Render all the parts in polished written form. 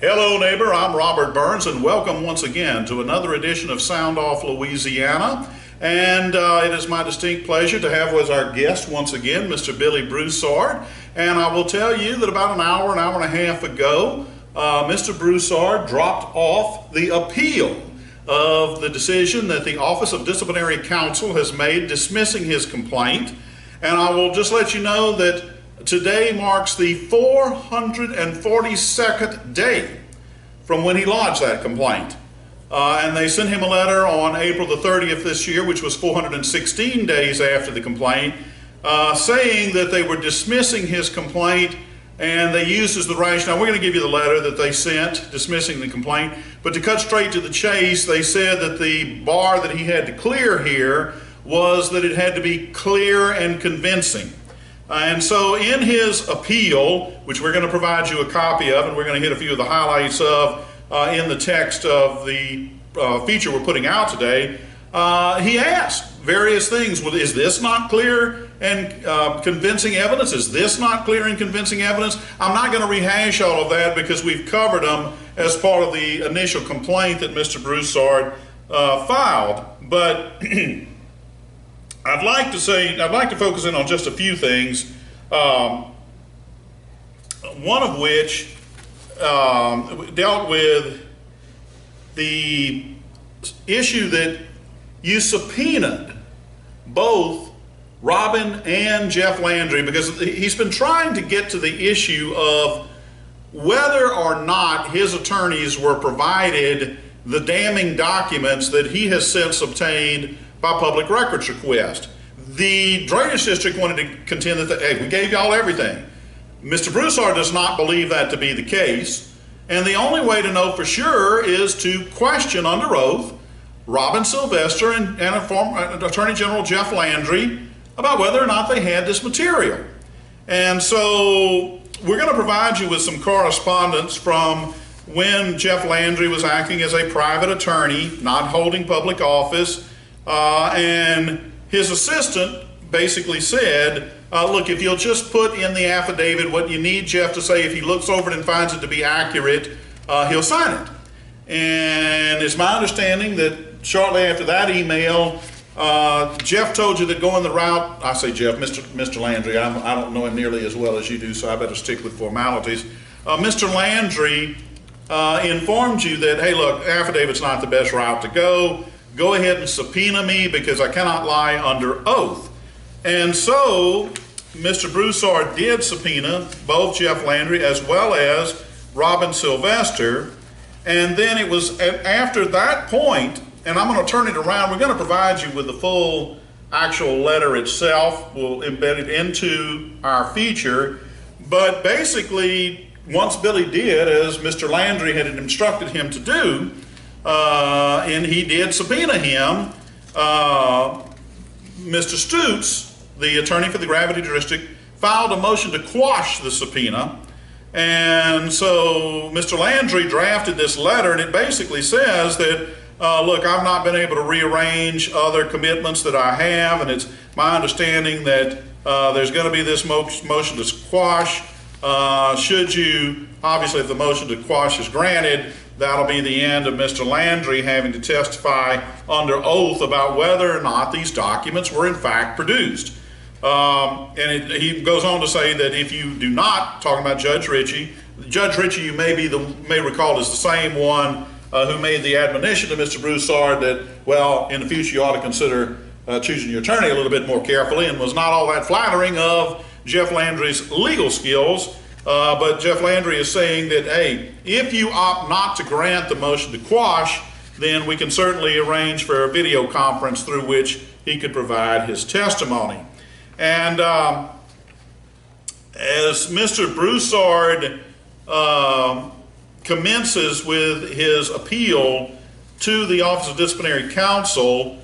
Hello neighbor, I'm Robert Burns and welcome once again to another edition of Sound Off Louisiana. And it is my distinct pleasure to have as our guest once again Mr. Billy Broussard. And I will tell you that about an hour and a half ago, Mr. Broussard dropped off the appeal of the decision that the Office of Disciplinary Counsel has made dismissing his complaint. And I will just let you know that today marks the 442nd day from when he lodged that complaint. And they sent him a letter on April the 30th this year, which was 416 days after the complaint, saying that they were dismissing his complaint, and they used as the rationale, we're going to give you the letter that they sent dismissing the complaint, but to cut straight to the chase, they said that the bar that he had to clear here was that it had to be clear and convincing. And so in his appeal, which we're going to provide you a copy of, and we're going to hit a few of the highlights of in the text of the feature we're putting out today, he asked various things. Well, is this not clear and convincing evidence? Is this not clear and convincing evidence? I'm not going to rehash all of that because we've covered them as part of the initial complaint that Mr. Broussard filed. But I'd like to focus in on just a few things, one of which dealt with the issue that you subpoenaed both Robin and Jeff Landry, because he's been trying to get to the issue of whether or not his attorneys were provided the damning documents that he has since obtained by public records request. The Drainage District wanted to contend that, hey, we gave y'all everything. Mr. Broussard does not believe that to be the case, and the only way to know for sure is to question under oath Robin Sylvester and Attorney General Jeff Landry about whether or not they had this material. And so we're going to provide you with some correspondence from when Jeff Landry was acting as a private attorney, not holding public office, and his assistant basically said, look, if you'll just put in the affidavit what you need Jeff to say, if he looks over it and finds it to be accurate, he'll sign it. And it's my understanding that shortly after that email, Jeff told you that going the route, I say Jeff, Mr. Landry, I don't know him nearly as well as you do, so I better stick with formalities. Mr. Landry informed you that, hey, look, affidavit's not the best route to go. Go ahead and subpoena me because I cannot lie under oath. And so Mr. Broussard did subpoena both Jeff Landry as well as Robin Sylvester. And then it was after that point, and I'm going to turn it around, we're going to provide you with the full actual letter itself. We'll embed it into our feature. But basically, once Billy did, as Mr. Landry had instructed him to do, and he did subpoena him, Mr. Stutes, the attorney for the Gravity District, filed a motion to quash the subpoena. And so Mr. Landry drafted this letter, and it basically says that, look, I've not been able to rearrange other commitments that I have, and it's my understanding that there's going to be this motion to quash. Should you, obviously if the motion to quash is granted, that'll be the end of Mr. Landry having to testify under oath about whether or not these documents were in fact produced. And he goes on to say that if you do not, talking about Judge Ritchie you may recall is the same one who made the admonition to Mr. Broussard that, well, in the future you ought to consider choosing your attorney a little bit more carefully, and was not all that flattering of Jeff Landry's legal skills. But Jeff Landry is saying that, hey, if you opt not to grant the motion to quash, then we can certainly arrange for a video conference through which he could provide his testimony. And as Mr. Broussard commences with his appeal to the Office of Disciplinary Counsel,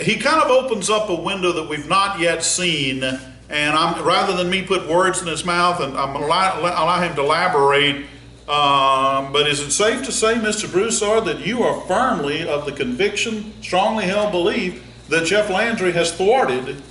he kind of opens up a window that we've not yet seen. And rather than me put words in his mouth, and I'm going to allow him to elaborate, but is it safe to say, Mr. Broussard, that you are firmly of the conviction, strongly held belief, that Jeff Landry has thwarted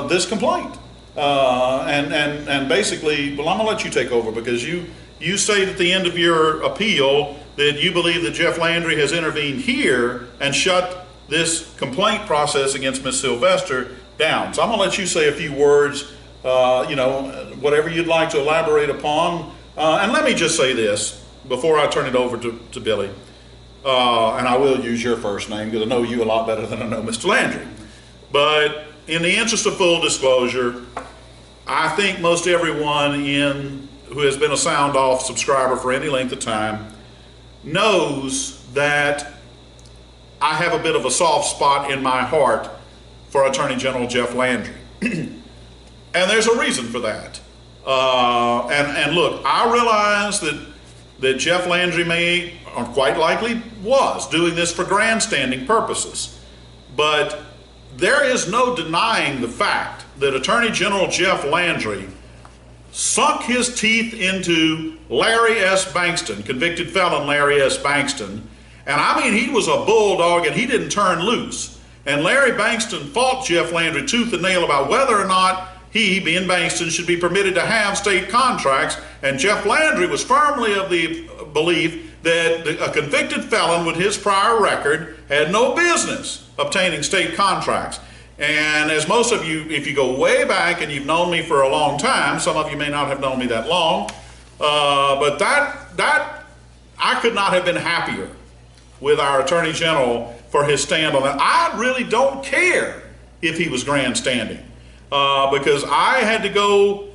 this complaint? And basically, well, I'm going to let you take over because you you state at the end of your appeal that you believe that Jeff Landry has intervened here and shut this complaint process against Ms. Sylvester down. So I'm going to let you say a few words, whatever you'd like to elaborate upon. And let me just say this before I turn it over to Billy. And I will use your first name because I know you a lot better than I know Mr. Landry. But in the interest of full disclosure, I think most everyone who has been a Sound Off subscriber for any length of time knows that I have a bit of a soft spot in my heart for Attorney General Jeff Landry. And there's a reason for that. And look, I realize that Jeff Landry may, or quite likely was, doing this for grandstanding purposes. But there is no denying the fact that Attorney General Jeff Landry sunk his teeth into Larry S. Bankston, convicted felon Larry S. Bankston. And I mean, he was a bulldog and he didn't turn loose. And Larry Bankston fought Jeff Landry tooth and nail about whether or not he, being Bankston, should be permitted to have state contracts. And Jeff Landry was firmly of the belief that a convicted felon with his prior record had no business obtaining state contracts. And as most of you, if you go way back and you've known me for a long time, some of you may not have known me that long, but that I could not have been happier with our Attorney General for his stand on that. I really don't care if he was grandstanding, because I had to go,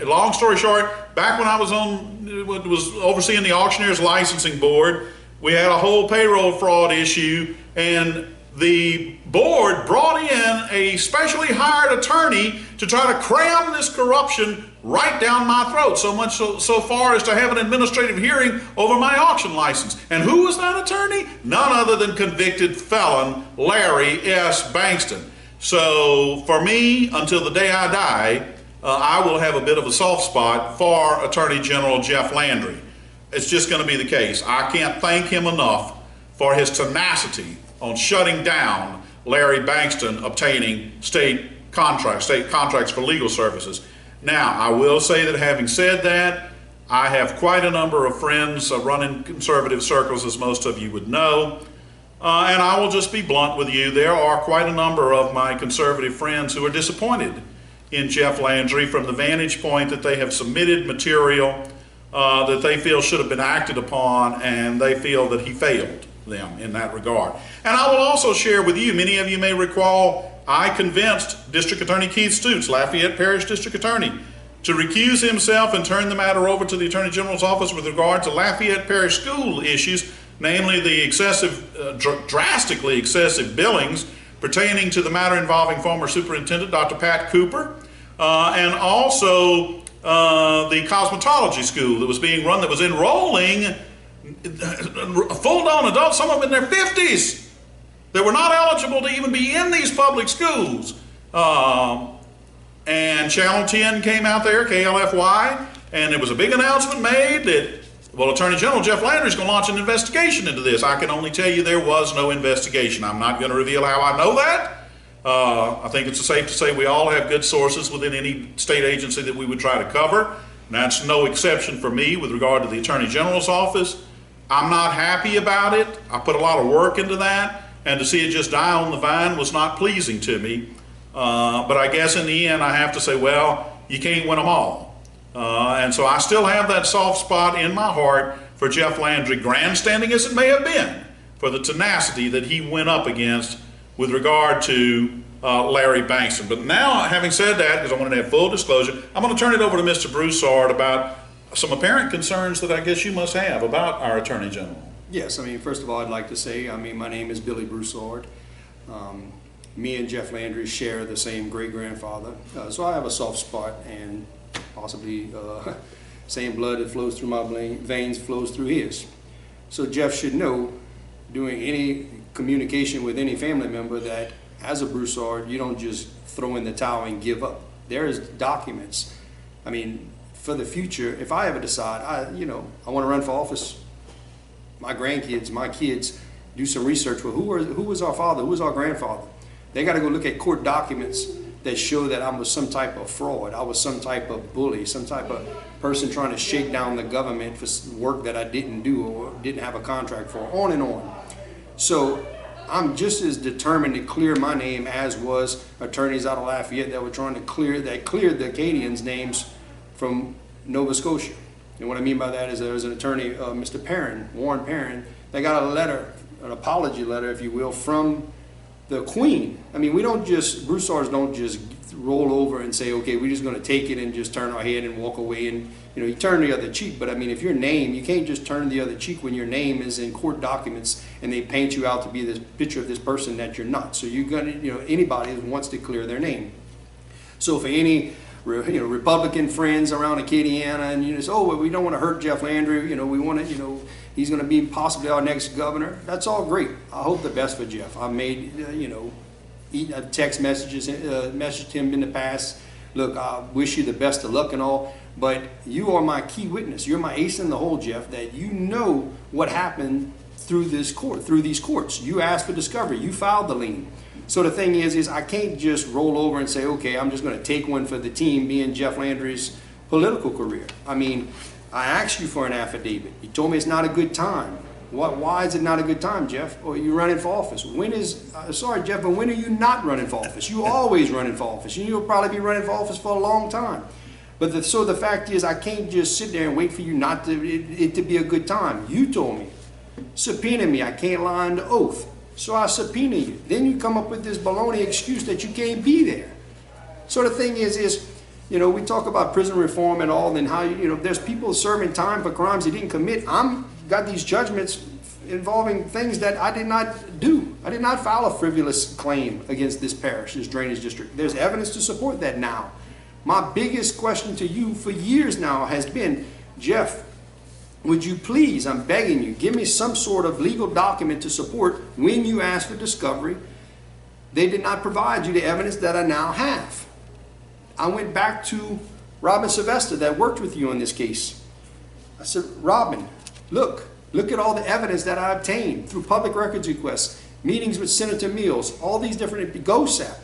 long story short, back when I was overseeing the Auctioneers Licensing Board, we had a whole payroll fraud issue, and the board brought in a specially hired attorney to try to cram this corruption right down my throat, so far as to have an administrative hearing over my auction license. And who was that attorney? None other than convicted felon Larry S. Bankston. So for me, until the day I die, I will have a bit of a soft spot for Attorney General Jeff Landry. It's just going to be the case. I can't thank him enough for his tenacity on shutting down Larry Bankston obtaining state contracts for legal services. Now, I will say that having said that, I have quite a number of friends running conservative circles, as most of you would know, and I will just be blunt with you. There are quite a number of my conservative friends who are disappointed in Jeff Landry from the vantage point that they have submitted material that they feel should have been acted upon, and they feel that he failed them in that regard. And I will also share with you, many of you may recall, I convinced District Attorney Keith Stutes, Lafayette Parish District Attorney, to recuse himself and turn the matter over to the Attorney General's office with regard to Lafayette Parish school issues, namely the drastically excessive billings pertaining to the matter involving former Superintendent Dr. Pat Cooper, and also the cosmetology school that was being run, that was enrolling full-grown adults, some of them in their 50s, that were not eligible to even be in these public schools. And Channel 10 came out there, KLFY, and there was a big announcement made that, well, Attorney General Jeff Landry is going to launch an investigation into this. I can only tell you there was no investigation. I'm not going to reveal how I know that. I think it's safe to say we all have good sources within any state agency that we would try to cover. And that's no exception for me with regard to the Attorney General's office. I'm not happy about it. I put a lot of work into that, and to see it just die on the vine was not pleasing to me. But I guess in the end I have to say, well, you can't win them all. And so I still have that soft spot in my heart for Jeff Landry, grandstanding as it may have been, for the tenacity that he went up against with regard to Larry Bankston. But now, having said that, because I want to have full disclosure, I'm going to turn it over to Mr. Broussard about some apparent concerns that I guess you must have about our Attorney General. Yes, I mean, first of all, I'd like to say, my name is Billy Broussard. Me and Jeff Landry share the same great-grandfather, so I have a soft spot, and possibly same blood that flows through my veins flows through his. So Jeff should know, doing any communication with any family member, that as a Broussard, you don't just throw in the towel and give up. There is documents. I mean, for the future, if I ever decide, I want to run for office, my grandkids, my kids, do some research. Well, who was our father? Who was our grandfather? They got to go look at court documents that show that I was some type of fraud. I was some type of bully, some type of person trying to shake down the government for work that I didn't do or didn't have a contract for, on and on. So I'm just as determined to clear my name as was attorneys out of Lafayette that were trying to cleared the Acadians' names from Nova Scotia. And what I mean by that is there was an attorney, Mr. Perrin, Warren Perrin, that got a letter, an apology letter, if you will, from the Queen. I mean, we don't just, Broussards don't just roll over and say, okay, we're just going to take it and just turn our head and walk away and, you know, you turn the other cheek. But I mean, if your name, you can't just turn the other cheek when your name is in court documents and they paint you out to be this picture of this person that you're not. So you're going to, you know, anybody who wants to clear their name. So for any, you know, Republican friends around Acadiana, and you know, say, oh, well, we don't want to hurt Jeff Landry, you know, we want to, you know, he's going to be possibly our next governor. That's all great. I hope the best for Jeff. I've made, you know, text messages, messaged him in the past. Look, I wish you the best of luck and all, but you are my key witness. You're my ace in the hole, Jeff, that you know what happened through this court, through these courts. You asked for discovery. You filed the lien. So the thing is I can't just roll over and say, okay, I'm just going to take one for the team, being Jeff Landry's political career. I mean, I asked you for an affidavit. You told me it's not a good time. Why is it not a good time, Jeff? Or you're running for office. When is, sorry, Jeff, but when are you not running for office? You always running for office. And you'll probably be running for office for a long time. But so the fact is, I can't just sit there and wait for you not to, it to be a good time. You told me. Subpoena me. I can't lie under oath. So I subpoena you. Then you come up with this baloney excuse that you can't be there. So the thing is, you know, we talk about prison reform and all, and how, you know, there's people serving time for crimes they didn't commit. Got these judgments involving things that I did not do. I did not file a frivolous claim against this parish, this drainage district. There's evidence to support that now. My biggest question to you for years now has been, Jeff, would you please, I'm begging you, give me some sort of legal document to support when you asked for discovery. They did not provide you the evidence that I now have. I went back to Robin Sylvester that worked with you on this case. I said, Robin, look at all the evidence that I obtained through public records requests, meetings with Senator Mills, all these different, GOSAP,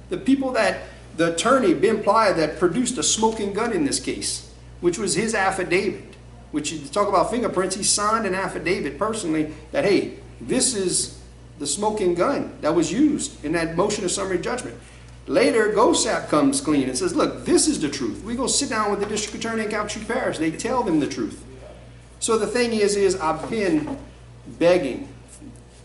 the people that, the attorney, Ben Plyer, that produced a smoking gun in this case, which was his affidavit, which, you talk about fingerprints, he signed an affidavit personally that, hey, this is the smoking gun that was used in that motion of summary judgment. Later, GOSAP comes clean and says, look, this is the truth. We go sit down with the district attorney in Calhoun Parish. They tell them the truth. So the thing is I've been begging.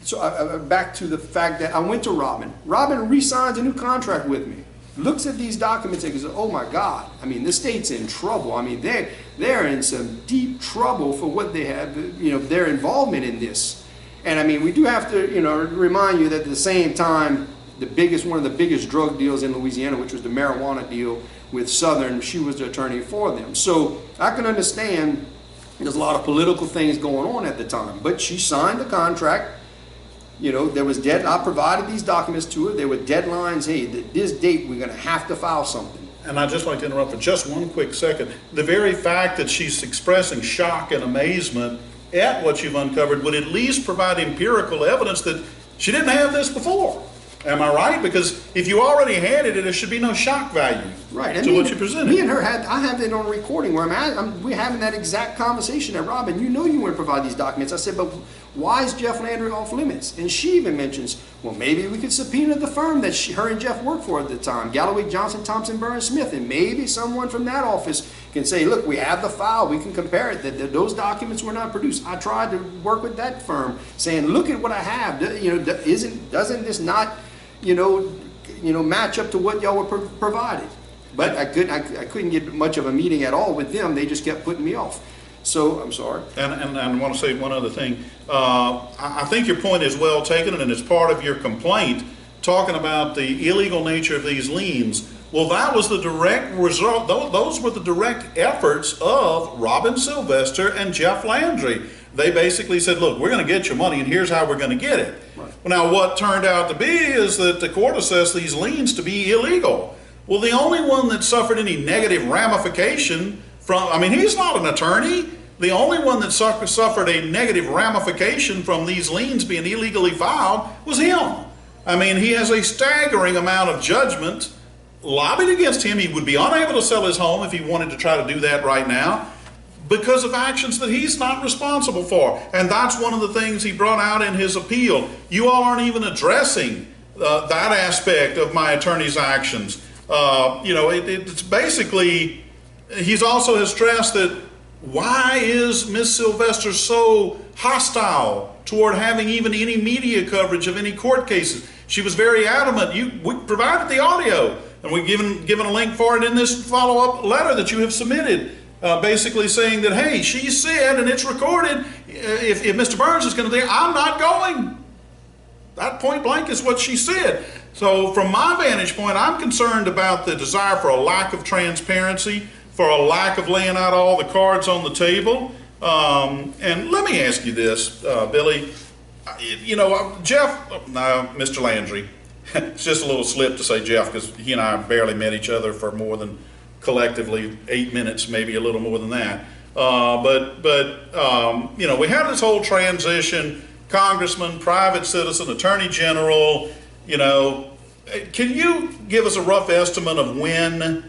So back to the fact that I went to Robin. Robin re-signs a new contract with me. Looks at these documents and goes, oh my God, I mean, this state's in trouble. I mean, they're in some deep trouble for what they have, you know, their involvement in this. And I mean, we do have to, you know, remind you that at the same time, one of the biggest drug deals in Louisiana, which was the marijuana deal with Southern, she was the attorney for them. So I can understand there's a lot of political things going on at the time, but she signed the contract. You know, there was I provided these documents to her. There were deadlines. Hey, this date, we're going to have to file something. And I'd just like to interrupt for just one quick second. The very fact that she's expressing shock and amazement at what you've uncovered would at least provide empirical evidence that she didn't have this before. Am I right? Because if you already had it, there should be no shock value to what you presented. Me and her I have it on recording where we're having that exact conversation at Robin. You know you want to provide these documents. I said, but why is Jeff Landry off limits? And she even mentions, well, maybe we could subpoena the firm that her and Jeff worked for at the time, Galloway, Johnson, Thompson, Burns, Smith, and maybe someone from that office can say, look, we have the file, we can compare it, that those documents were not produced. I tried to work with that firm saying, look at what I have. You know, doesn't this not, you know, match up to what y'all were provided? But I couldn't get much of a meeting at all with them. They just kept putting me off. So I'm sorry. And I want to say one other thing. I think your point is well taken, and it's part of your complaint, talking about the illegal nature of these liens. Well, that was the direct result. Those were the direct efforts of Robin Sylvester and Jeff Landry. They basically said, look, we're going to get your money, and here's how we're going to get it. Right. Well, now, what turned out to be is that the court assessed these liens to be illegal. Well, the only one that suffered any negative ramification from, I mean, he's not an attorney. The only one that suffered a negative ramification from these liens being illegally filed was him. I mean, he has a staggering amount of judgment lobbied against him. He would be unable to sell his home if he wanted to try to do that right now because of actions that he's not responsible for. And that's one of the things he brought out in his appeal. You all aren't even addressing that aspect of my attorney's actions. It's basically, he's also has stressed that why is Ms. Sylvester so hostile toward having even any media coverage of any court cases? She was very adamant. We provided the audio, and we've given a link for it in this follow-up letter that you have submitted, basically saying that, hey, she said, and it's recorded, if Mr. Burns is going to do, I'm not going. That point blank is what she said. So from my vantage point, I'm concerned about the desire for a lack of transparency, for a lack of laying out all the cards on the table. And let me ask you this, Billy. Mr. Landry. It's just a little slip to say Jeff because he and I barely met each other for more than collectively 8 minutes, maybe a little more than that. We have this whole transition, congressman, private citizen, attorney general. Can you give us a rough estimate of when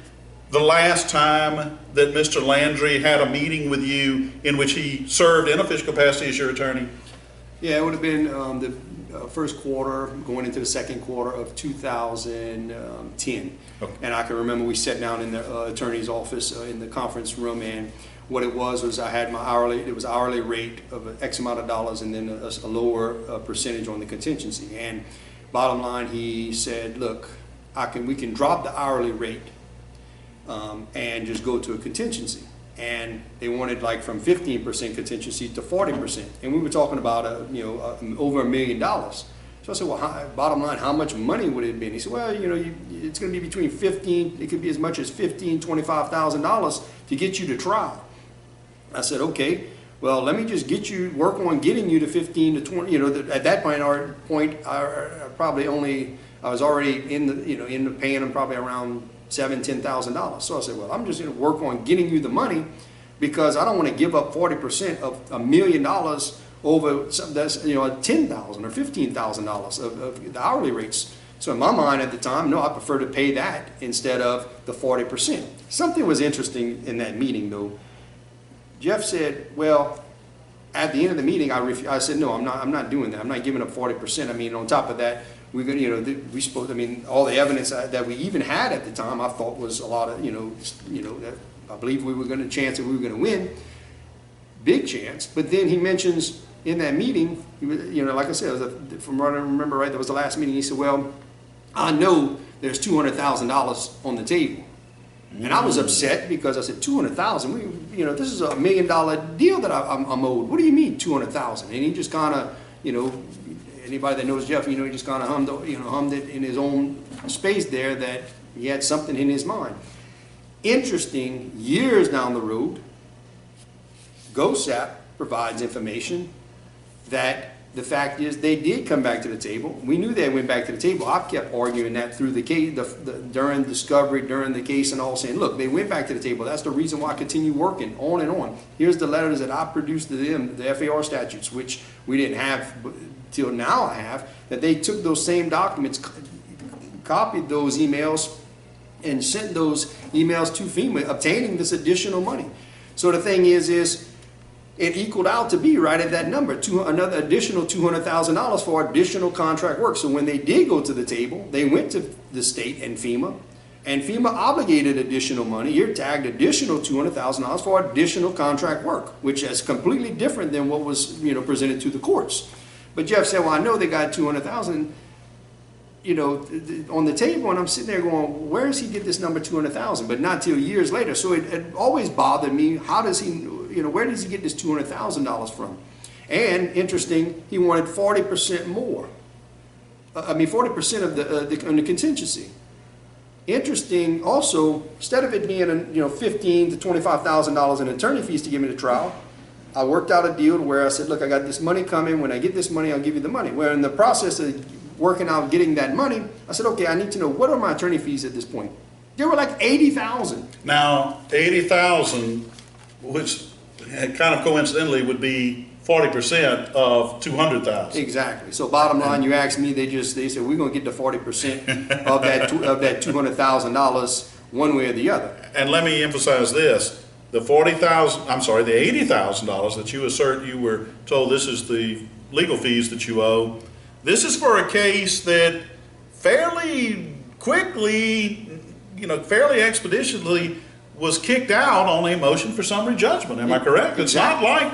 the last time that Mr. Landry had a meeting with you in which he served in official capacity as your attorney? Yeah, it would have been the first quarter, going into the second quarter of 2010. Okay. And I can remember we sat down in the attorney's office in the conference room, and what it was I had my hourly rate of X amount of dollars and then a lower percentage on the contingency. And bottom line, he said, look, we can drop the hourly rate and just go to a contingency. And they wanted like from 15% contingency to 40%. And we were talking about over $1 million. So I said, well, bottom line, how much money would it have been? He said, well, it's going to be between it could be as much as $15,000, $25,000 to get you to trial. I said, okay, well, let me just work on getting you to 15 to 20. At that point, I was already in the paying them probably around $7,000, $10,000. So I said, well, I'm just going to work on getting you the money because I don't want to give up 40% of $1 million over something that's $10,000 or $15,000 of the hourly rates. So in my mind at the time, no, I prefer to pay that instead of the 40%. Something was interesting in that meeting though. Jeff said, well, at the end of the meeting, I said, no, I'm not doing that. I'm not giving up 40%. I mean, on top of that, we're going to, all the evidence that we even had at the time, I thought was a lot of, that I believe we were going to chance that we were going to win. Big chance. But then he mentions in that meeting, like I said, from what I remember right, that was the last meeting. He said, well, I know there's $200,000 on the table. And I was upset because I said, $200,000, this is $1 million deal that I'm owed. What do you mean $200,000? And he just kind of, anybody that knows Jeff, he just kind of hummed it in his own space there that he had something in his mind. Interesting, years down the road, GOSAP provides information that the fact is they did come back to the table. We knew they went back to the table. I kept arguing that through the case, during discovery, during the case and all, saying, look, they went back to the table. That's the reason why I continue working on and on. Here's the letters that I produced to them, the FAR statutes, which we didn't have till now I have, that they took those same documents, copied those emails, and sent those emails to FEMA, obtaining this additional money. So the thing is it equaled out to be right at that number, another additional $200,000 for additional contract work. So when they did go to the table, they went to the state and FEMA obligated additional money. You're tagged additional $200,000 for additional contract work, which is completely different than what was presented to the courts. But Jeff said, well, I know they got $200,000 on the table, and I'm sitting there going, where does he get this number $200,000? But not till years later. So it always bothered me, how does he, where does he get this $200,000 from? And interesting, he wanted 40% more. 40% of the contingency. Interesting also, instead of it being $15,000 to $25,000 in attorney fees to give me the trial, I worked out a deal where I said, look, I got this money coming. When I get this money, I'll give you the money. Where in the process of working out getting that money, I said, okay, I need to know, what are my attorney fees at this point? They were like $80,000. Now, $80,000, which kind of coincidentally would be 40% of 200,000. Exactly. So bottom line, you ask me, they said, we're gonna get the 40% of that $200,000 one way or the other. And let me emphasize this, the $80,000 that you assert you were told this is the legal fees that you owe, this is for a case that fairly quickly, fairly expeditiously was kicked out on a motion for summary judgment. Am I correct? Exactly.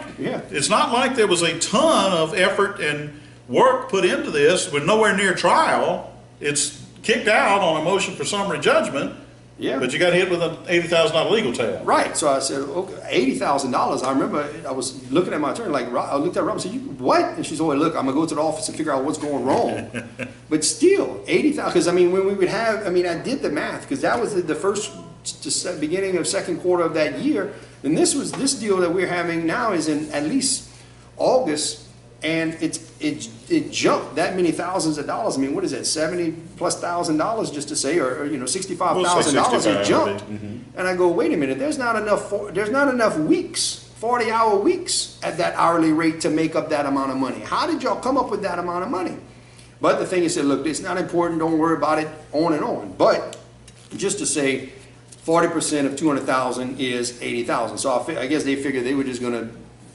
It's not like there was a ton of effort and work put into this. We're nowhere near trial. It's kicked out on a motion for summary judgment. Yeah. But you got hit with an $80,000 legal tab. Right. So I said, okay, $80,000. I remember I was looking at my attorney, like, I looked at Rob and said, what? And she said, oh, look, I'm going to go to the office and figure out what's going wrong. But still, $80,000, because when we would have, I did the math, because that was the first beginning of second quarter of that year. And this deal that we're having now is in at least August. And it jumped that many thousands of dollars. What is that, $70,000+ just to say, or $65,000? It jumped. And I go, wait a minute, there's not enough weeks, 40-hour weeks at that hourly rate to make up that amount of money. How did y'all come up with that amount of money? But the thing is, look, it's not important. Don't worry about it. On and on. But just to say, 40% of 200,000 is 80,000. So I guess they figured they were just going to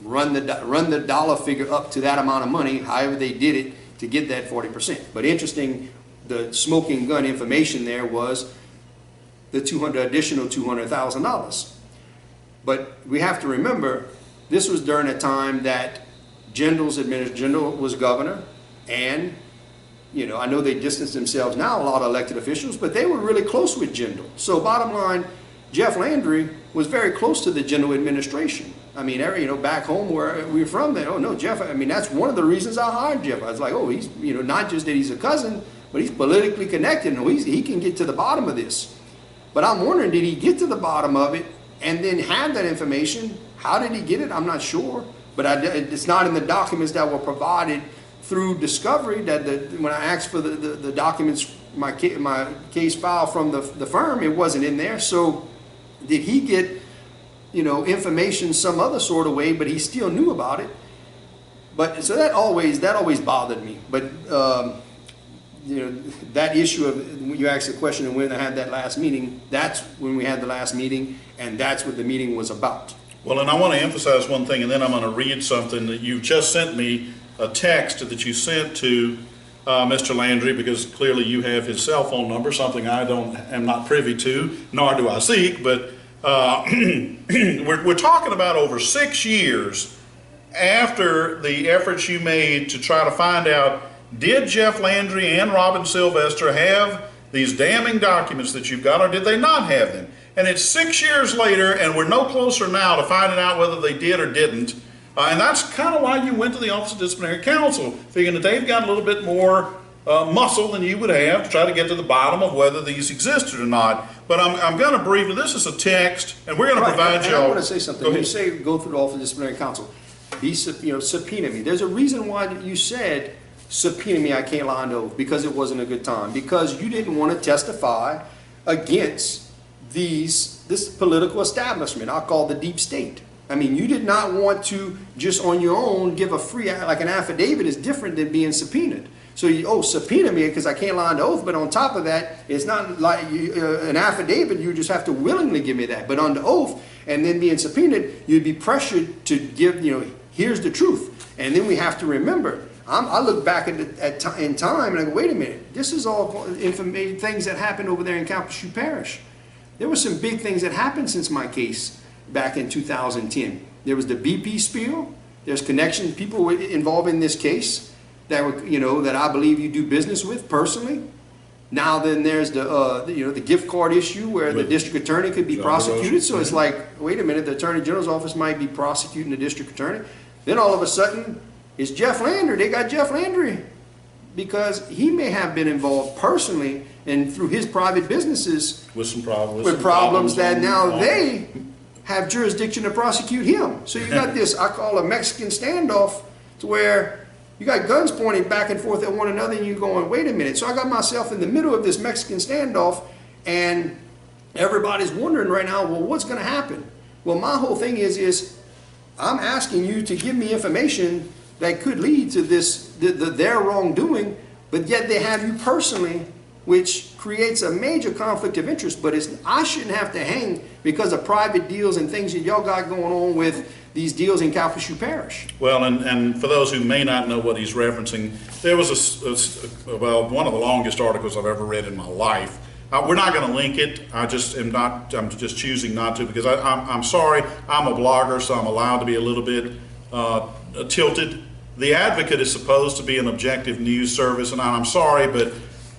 run the dollar figure up to that amount of money, however they did it, to get that 40%. But interesting, the smoking gun information there was the additional $200,000. But we have to remember, this was during a time that Jindal was governor, and I know they distanced themselves now, a lot of elected officials, but they were really close with Jindal. So bottom line, Jeff Landry was very close to the Jindal administration. Back home where we were from, Jeff, that's one of the reasons I hired Jeff. I was like, oh, he's, not just that he's a cousin, but he's politically connected, and he can get to the bottom of this. But I'm wondering, did he get to the bottom of it and then have that information? How did he get it? I'm not sure. But it's not in the documents that were provided through discovery, that when I asked for the documents, my case file from the firm, it wasn't in there. So did he get information some other sort of way, but he still knew about it? But so that always bothered me. But that issue of, when you asked the question of when I had that last meeting, that's when we had the last meeting, and that's what the meeting was about. Well, and I want to emphasize one thing, and then I'm going to read something that you just sent me, a text that you sent to Mr. Landry, because clearly you have his cell phone number, something I am not privy to, nor do I seek, but we're talking about over 6 years after the efforts you made to try to find out, did Jeff Landry and Robin Sylvester have these damning documents that you've got, or did they not have them? And it's 6 years later, and we're no closer now to finding out whether they did or didn't. And that's kind of why you went to the Office of Disciplinary Counsel, figuring that they've got a little bit more muscle than you would have to try to get to the bottom of whether these existed or not. But I'm going to briefly, this is a text, and we're going to provide you all. I want to say something. When you say go through the Office of Disciplinary Counsel, subpoena me. There's a reason why you said subpoena me. I can't lie on oath, because it wasn't a good time. Because you didn't want to testify against this political establishment. I call the deep state. You did not want to just on your own give a free, like an affidavit is different than being subpoenaed. So subpoena me because I can't lie on the oath, but on top of that, it's not like an affidavit, you just have to willingly give me that. But on the oath, and then being subpoenaed, you'd be pressured to give, here's the truth. And then we have to remember, I look back in time and I go, wait a minute, this is all information, things that happened over there in Calcasieu Parish. There were some big things that happened since my case back in 2010. There was the BP spill. There's connections, people involved in this case that were, that I believe you do business with personally. Now then, there's the gift card issue where the district attorney could be prosecuted. So it's like, wait a minute, the Attorney General's office might be prosecuting the district attorney. Then all of a sudden, it's Jeff Landry. They got Jeff Landry because he may have been involved personally and through his private businesses with problems that now they have jurisdiction to prosecute him. So you got this, I call a Mexican standoff, to where you got guns pointing back and forth at one another, and you're going, wait a minute. So I got myself in the middle of this Mexican standoff, and everybody's wondering right now, well, what's going to happen? Well, my whole thing is I'm asking you to give me information that could lead to their wrongdoing, but yet they have you personally, which creates a major conflict of interest. But I shouldn't have to hang because of private deals and things that y'all got going on with these deals in Calcasieu Parish. Well, and for those who may not know what he's referencing, there was one of the longest articles I've ever read in my life. We're not going to link it. I'm just choosing not to, because I'm sorry. I'm a blogger, so I'm allowed to be a little bit tilted. The Advocate is supposed to be an objective news service, and I'm sorry, but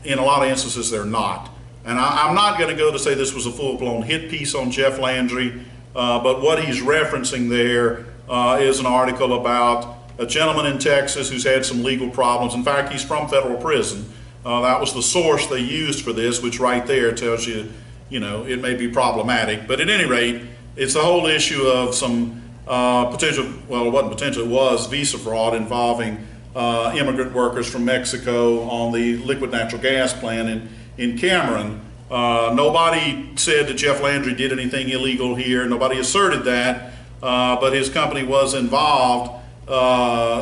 in a lot of instances they're not. And I'm not going to go to say this was a full-blown hit piece on Jeff Landry, but what he's referencing there is an article about a gentleman in Texas who's had some legal problems. In fact, he's from federal prison. That was the source they used for this, which right there tells you, it may be problematic. But at any rate, it's the whole issue of some potential, well, it wasn't potential, it was visa fraud involving immigrant workers from Mexico on the liquid natural gas plant in Cameron. Nobody said that Jeff Landry did anything illegal here. Nobody asserted that, but his company was involved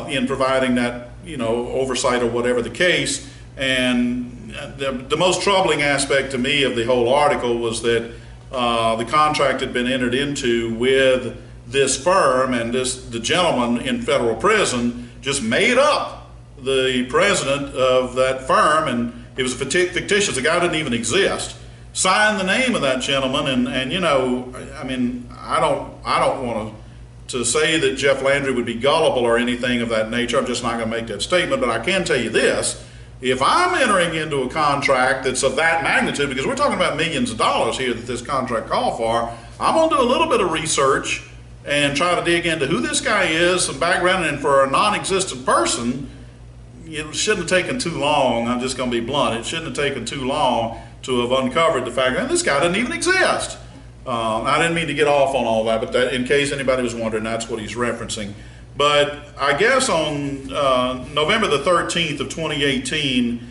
in providing that, oversight or whatever the case. And the most troubling aspect to me of the whole article was that the contract had been entered into with this firm, and the gentleman in federal prison just made up the president of that firm, and it was fictitious. The guy didn't even exist. Signed the name of that gentleman, and I don't want to say that Jeff Landry would be gullible or anything of that nature. I'm just not going to make that statement, but I can tell you this. If I'm entering into a contract that's of that magnitude, because we're talking about millions of dollars here that this contract called for, I'm going to do a little bit of research and try to dig into who this guy is, some background, and for a non-existent person, it shouldn't have taken too long. I'm just going to be blunt. It shouldn't have taken too long to have uncovered the fact that this guy doesn't even exist. I didn't mean to get off on all that, but that, in case anybody was wondering, that's what he's referencing. But I guess on November the 13th of 2018,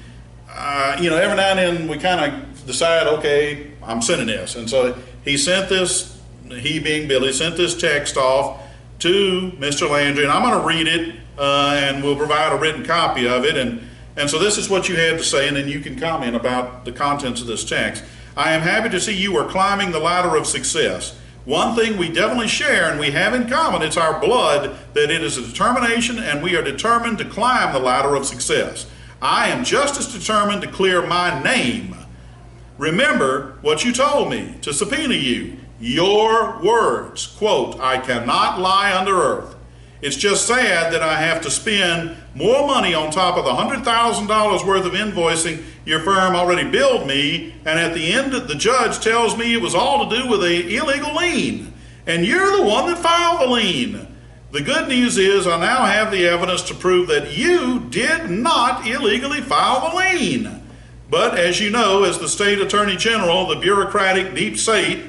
every now and then we kind of decide, okay, I'm sending this. And so he sent this, he being Billy, sent this text off to Mr. Landry, and I'm going to read it, and we'll provide a written copy of it. And so this is what you had to say, and then you can comment about the contents of this text. I am happy to see you are climbing the ladder of success. One thing we definitely share and we have in common, it's our blood, that it is a determination, and we are determined to climb the ladder of success. I am just as determined to clear my name. Remember what you told me to subpoena you. Your words, quote, I cannot lie under earth. It's just sad that I have to spend more money on top of the $100,000 worth of invoicing your firm already billed me, and at the end the judge tells me it was all to do with an illegal lien, and you're the one that filed the lien. The good news is I now have the evidence to prove that you did not illegally file the lien. But as you know, as the state attorney general, the bureaucratic deep state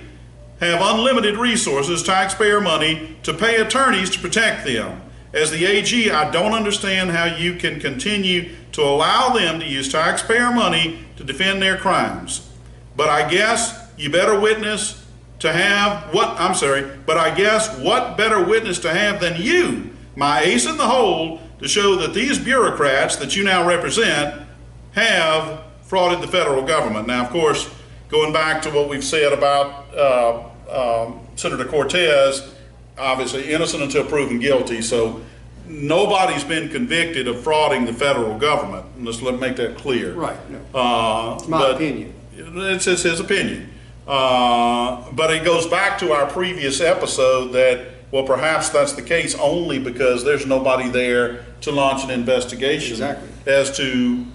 have unlimited resources, taxpayer money, to pay attorneys to protect them. As the AG, I don't understand how you can continue to allow them to use taxpayer money to defend their crimes. But I guess you better witness to have but I guess what better witness to have than you, my ace in the hole, to show that these bureaucrats that you now represent have frauded the federal government. Now, of course, going back to what we've said about Senator Cortez, obviously innocent until proven guilty, so nobody's been convicted of frauding the federal government. Let's make that clear. Right. No. It's my opinion. It's his opinion. But it goes back to our previous episode that, well, perhaps that's the case only because there's nobody there to launch an investigation. Exactly. As to,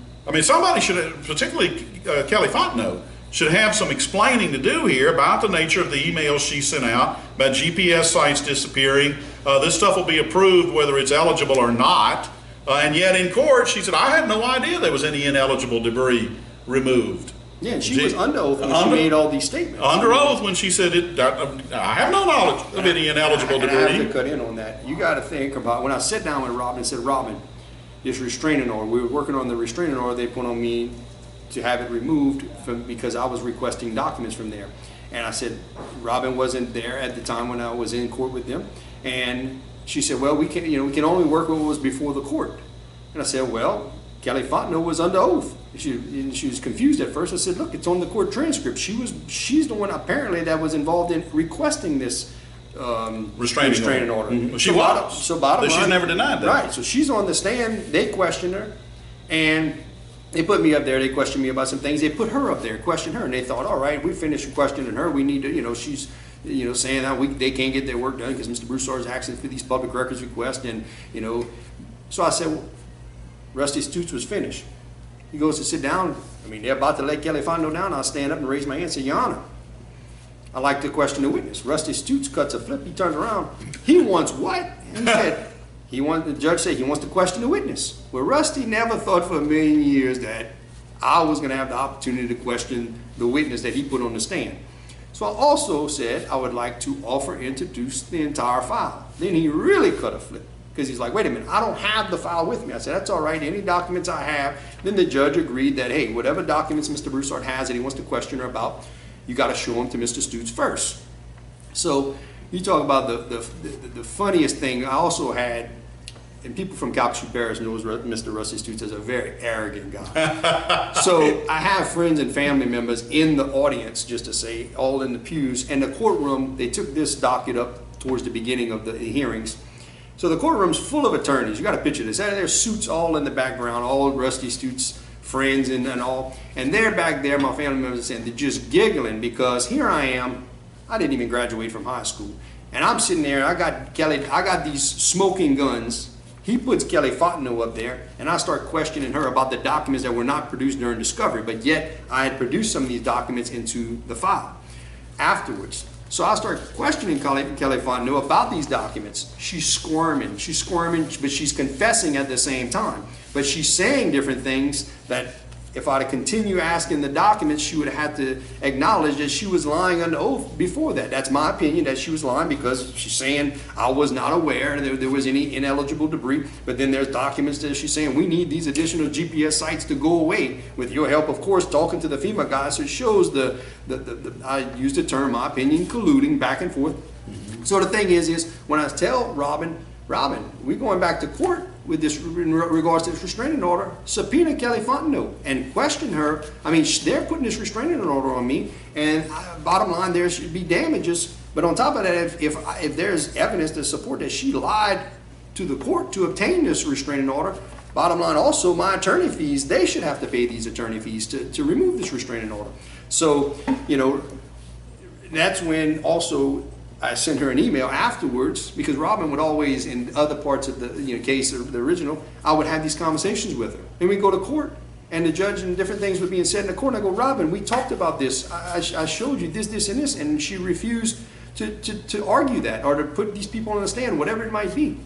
somebody should, particularly Kelly Fontenot, should have some explaining to do here about the nature of the emails she sent out, about GPS sites disappearing. This stuff will be approved whether it's eligible or not. And yet in court, she said, I had no idea there was any ineligible debris removed. Yeah, and she was under oath when she made all these statements. Under oath when she said, I have no knowledge of any ineligible debris. I have to cut in on that. You got to think about, when I sat down with Robin and said, Robin, this restraining order, we were working on the restraining order they put on me to have it removed because I was requesting documents from there. And I said, Robin wasn't there at the time when I was in court with them. And she said, well, we can only work with what was before the court. And I said, well, Kelly Fontenot was under oath. She was confused at first. I said, look, it's on the court transcript. She's the one apparently that was involved in requesting this restraining order. Mm-hmm. She was. So bottom line, she's never denied that. Right. So she's on the stand. They questioned her, and they put me up there. They questioned me about some things. They put her up there, questioned her, and they thought, all right, we finished questioning her. We need to, she's, saying that they can't get their work done because Mr. Broussard is asking for these public records requests, and So I said, well, Rusty Stutes was finished. He goes to sit down. I mean, they're about to let Kelly Fontenot down. I'll stand up and raise my hand and say, Your Honor, I'd like to question the witness. Rusty Stutes cuts a flip. He turns around. He wants what? He said, the judge said he wants to question the witness. Well, Rusty never thought for a million years that I was going to have the opportunity to question the witness that he put on the stand. So I also said I would like to offer and introduce the entire file. Then he really cut a flip. Because he's like, wait a minute, I don't have the file with me. I said, that's all right, any documents I have. Then the judge agreed that, hey, whatever documents Mr. Broussard has that he wants to question her about, you got to show them to Mr. Stutes first. So you talk about the funniest thing. I also had, and people from Calcasieu Parish knows Mr. Rusty Stutes is a very arrogant guy. So I have friends and family members in the audience, just to say, all in the pews. And the courtroom, they took this docket up towards the beginning of the hearings. So the courtroom's full of attorneys. You got to picture this. There's suits all in the background, all Rusty Stutes' friends and all. And they're back there, my family members are saying, they're just giggling because here I am. I didn't even graduate from high school. And I'm sitting there, I got these smoking guns. He puts Kelly Fontenot up there, and I start questioning her about the documents that were not produced during discovery, but yet I had produced some of these documents into the file afterwards. So I start questioning Kelly Fontenot about these documents. She's squirming, but she's confessing at the same time. But she's saying different things that if I'd continue asking the documents, she would have had to acknowledge that she was lying under oath before that. That's my opinion, that she was lying because she's saying I was not aware there was any ineligible debris. But then there's documents that she's saying we need these additional GPS sites to go away. With your help, of course, talking to the FEMA guys, so it shows I used the term, my opinion, colluding back and forth. Mm-hmm. So the thing is when I tell Robin, we're going back to court with this in regards to this restraining order, subpoena Kelly Fontenot and question her. I mean, they're putting this restraining order on me, and bottom line, there should be damages. But on top of that, if there's evidence to support that she lied to the court to obtain this restraining order, bottom line also, my attorney fees, they should have to pay these attorney fees to remove this restraining order. So, that's when also I sent her an email afterwards, because Robin would always, in other parts of the case, or the original, I would have these conversations with her. And we go to court, and the judge and different things were being said in the court. And I go, Robin, we talked about this. I showed you this, and this, and she refused to argue that or to put these people on the stand, whatever it might be.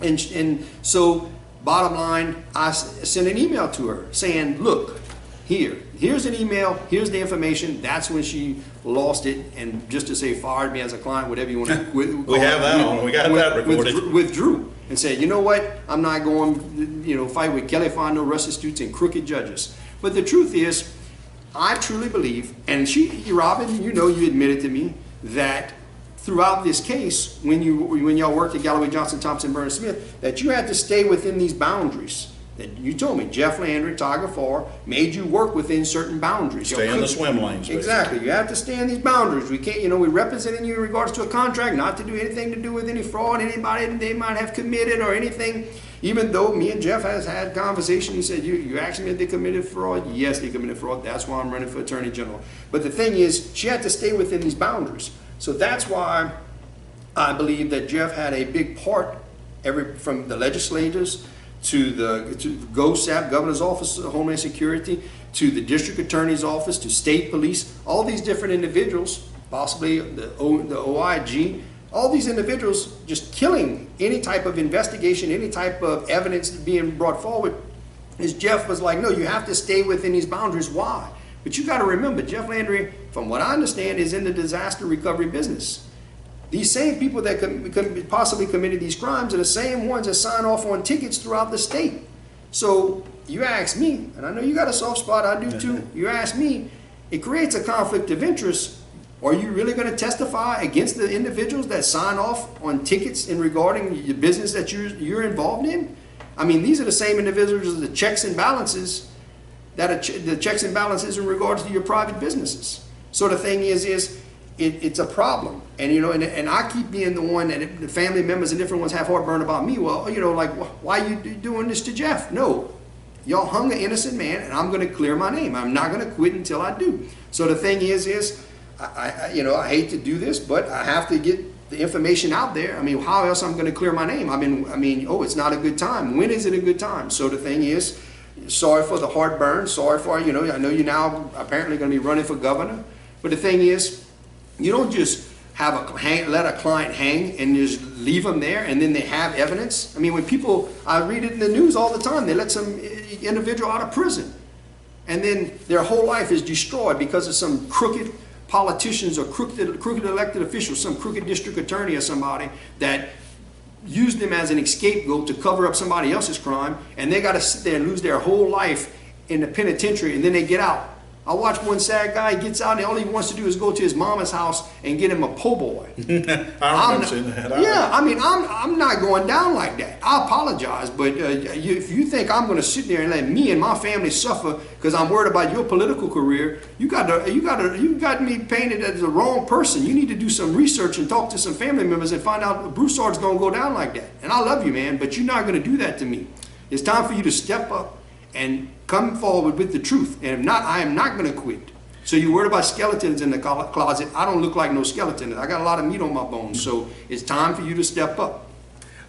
And so, bottom line, I sent an email to her saying, look, here's an email, here's the information. That's when she lost it, and just to say fired me as a client, whatever you want to we have that on. We got that recorded. Withdrew and said, you know what, I'm not going fight with Kelly Fontenot, Rusty Stutes, and crooked judges. But the truth is, I truly believe, and Robin, you admitted to me that throughout this case, when y'all worked at Galloway, Johnson, Thompson, Burns, Smith, that you had to stay within these boundaries. That you told me, Jeff Landry, Tiger Farr, made you work within certain boundaries. Stay in the swim lanes. Exactly. You have to stay in these boundaries. We can't, we're representing you in regards to a contract, not to do anything to do with any fraud, anybody they might have committed or anything. Even though me and Jeff has had conversation, he said, you asked me if they committed fraud? Yes, they committed fraud. That's why I'm running for Attorney General. But the thing is, she had to stay within these boundaries. So that's why I believe that Jeff had a big part, from the legislators to the GOSAP, Governor's Office of Homeland Security, to the District Attorney's Office, to state police, all these different individuals, possibly the OIG, all these individuals just killing any type of investigation, any type of evidence being brought forward, is Jeff was like, no, you have to stay within these boundaries. Why? But you got to remember, Jeff Landry, from what I understand, is in the disaster recovery business. These same people that could possibly committed these crimes are the same ones that sign off on tickets throughout the state. So you ask me, and I know you got a soft spot, I do too. You ask me, it creates a conflict of interest Are you really going to testify against the individuals that sign off on tickets in regarding the business that you're involved in? I mean, these are the same individuals as the checks and balances the checks and balances in regards to your private businesses. So the thing is it's a problem, and you know, and I keep being the one that the family members and different ones have heartburn about me. Well, you know, like, why are you doing this to Jeff? No, y'all hung an innocent man, and I'm going to clear my name. I'm not going to quit until I do. So the thing is I you know, I hate to do this, but I have to get the information out there. I mean, how else I'm going to clear my name? I mean, oh, it's not a good time. When is it a good time? So the thing is, sorry for the heartburn. Sorry for, you know, I know you're now apparently going to be running for governor. But the thing is, you don't just let a client hang and just leave them there and then they have evidence. I mean, when people, I read it in the news all the time, they let some individual out of prison and then their whole life is destroyed because of some crooked politicians or crooked elected officials, some crooked district attorney or somebody that used them as an scapegoat to cover up somebody else's crime, and they got to sit there and lose their whole life in the penitentiary, and then they get out. I watch one sad guy, he gets out and all he wants to do is go to his mama's house and get him a po' boy. I remember seeing that. Yeah, I mean, I'm not going down like that. I apologize, but if you think I'm going to sit there and let me and my family suffer because I'm worried about your political career, you got me painted as the wrong person. You need to do some research and talk to some family members and find out Broussard's don't go down like that. And I love you, man, but you're not going to do that to me. It's time for you to step up and come forward with the truth. And if not, I am not going to quit. So you're worried about skeletons in the closet. I don't look like no skeleton. I got a lot of meat on my bones. So it's time for you to step up.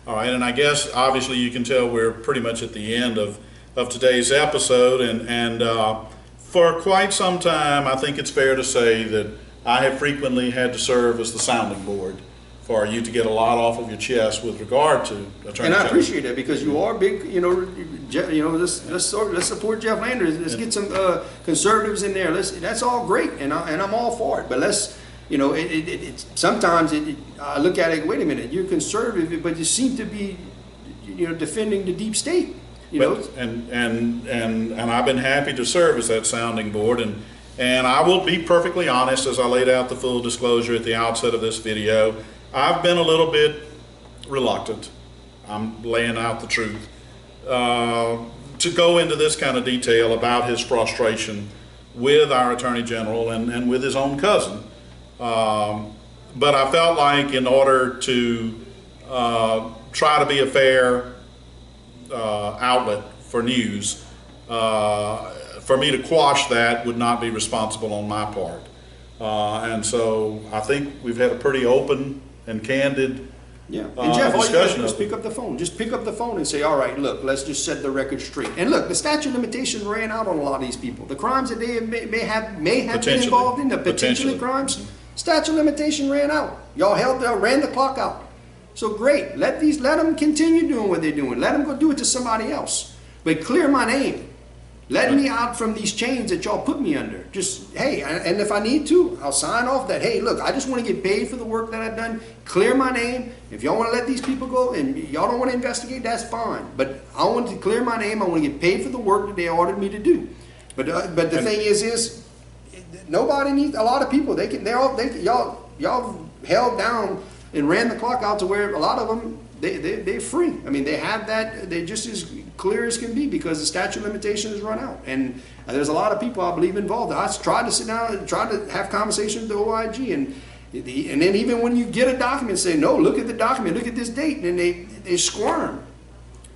All right, and I guess obviously you can tell we're pretty much at the end of today's episode. And for quite some time, I think it's fair to say that I have frequently had to serve as the sounding board for you to get a lot off of your chest with regard to Attorney General. And I appreciate that because you are big, let's support Jeff Landry. Let's get some conservatives in there. That's all great, and I'm all for it. But let's, sometimes I look at it. Wait a minute, you're conservative, but you seem to be, defending the deep state. And I've been happy to serve as that sounding board, and I will be perfectly honest, as I laid out the full disclosure at the outset of this video. I've been a little bit reluctant, I'm laying out the truth, to go into this kind of detail about his frustration with our Attorney General and with his own cousin. But I felt like in order to try to be a fair outlet for news, for me to quash that would not be responsible on my part. And so I think we've had a pretty open and candid And Jeff, all you got to do is pick up the phone. Just pick up the phone and say, all right, look, let's just set the record straight. And look, the statute of limitations ran out on a lot of these people. The crimes that they may have been involved in, the potentially crimes, statute of limitation ran out. Y'all ran the clock out. So great, let them continue doing what they're doing. Let them go do it to somebody else. But clear my name. Let me out from these chains that y'all put me under. Just, hey, and if I need to, I'll sign off that, hey, look, I just want to get paid for the work that I've done. Clear my name. If y'all want to let these people go and y'all don't want to investigate, that's fine. But I want to clear my name. I want to get paid for the work that they ordered me to do. But the thing is nobody needs, a lot of people, y'all held down and ran the clock out to where a lot of them, they're free. I mean, they have that, they're just as clear as can be because the statute of limitations has run out. And there's a lot of people I believe involved. I tried to sit down and try to have conversations with the OIG, and then even when you get a document, say, no, look at the document, look at this date, and they squirm.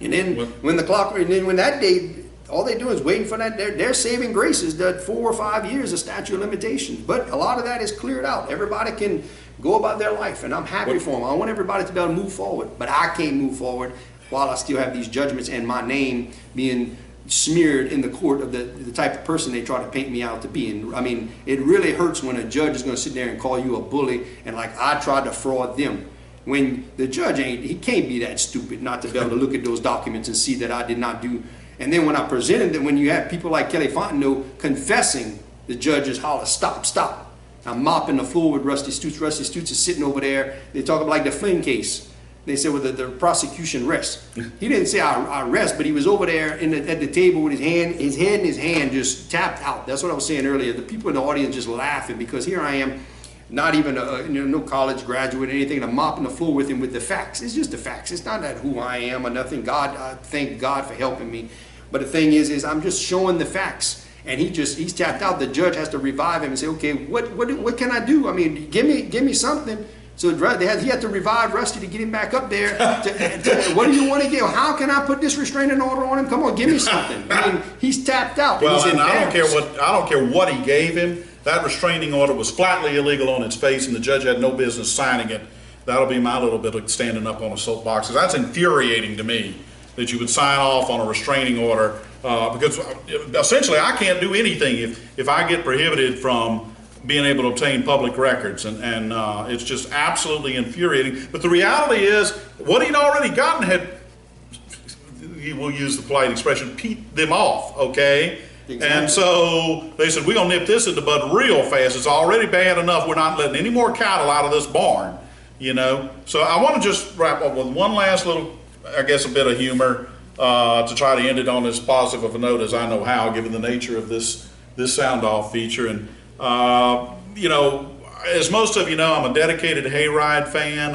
And then when that date, all they do is waiting for that, they're saving graces, that 4 or 5 years of statute of limitations. But a lot of that is cleared out. Everybody can go about their life, and I'm happy for them. I want everybody to be able to move forward, but I can't move forward while I still have these judgments and my name being smeared in the court of the type of person they try to paint me out to be. And I mean, it really hurts when a judge is going to sit there and call you a bully and like I tried to fraud them. When the judge he can't be that stupid not to be able to look at those documents and see that I did not do. And then when I presented them, when you have people like Kelly Fontenot confessing, the judges holler, stop, stop. I'm mopping the floor with Rusty Stutes. Rusty Stutes is sitting over there. They talk about like the Flynn case. They said, well, the prosecution rests. He didn't say I rest, but he was over there at the table with his head in his hand just tapped out. That's what I was saying earlier. The people in the audience just laughing because here I am. not even no college graduate or anything, and I'm mopping the floor with him with the facts. It's just the facts. It's not that who I am or nothing. I thank God for helping me. But the thing is I'm just showing the facts. And he's tapped out. The judge has to revive him and say, okay, what can I do? I mean, give me something. So he had to revive Rusty to get him back up there. What do you want to give? How can I put this restraining order on him? Come on, give me something. I mean, he's tapped out. Well, and I don't care what he gave him. That restraining order was flatly illegal on its face, and the judge had no business signing it. That'll be my little bit of standing up on a soapbox. That's infuriating to me that you would sign off on a restraining order because essentially I can't do anything if I get prohibited from being able to obtain public records, and it's just absolutely infuriating. But the reality is, what he'd already gotten had, we'll use the polite expression, peed them off, okay? Exactly. And so they said, we're gonna nip this in the bud real fast. It's already bad enough. We're not letting any more cattle out of this barn, you know? So I want to just wrap up with one last little, I guess, a bit of humor to try to end it on as positive of a note as I know how, given the nature of this sound off feature. And you know, as most of you know, I'm a dedicated hayride fan.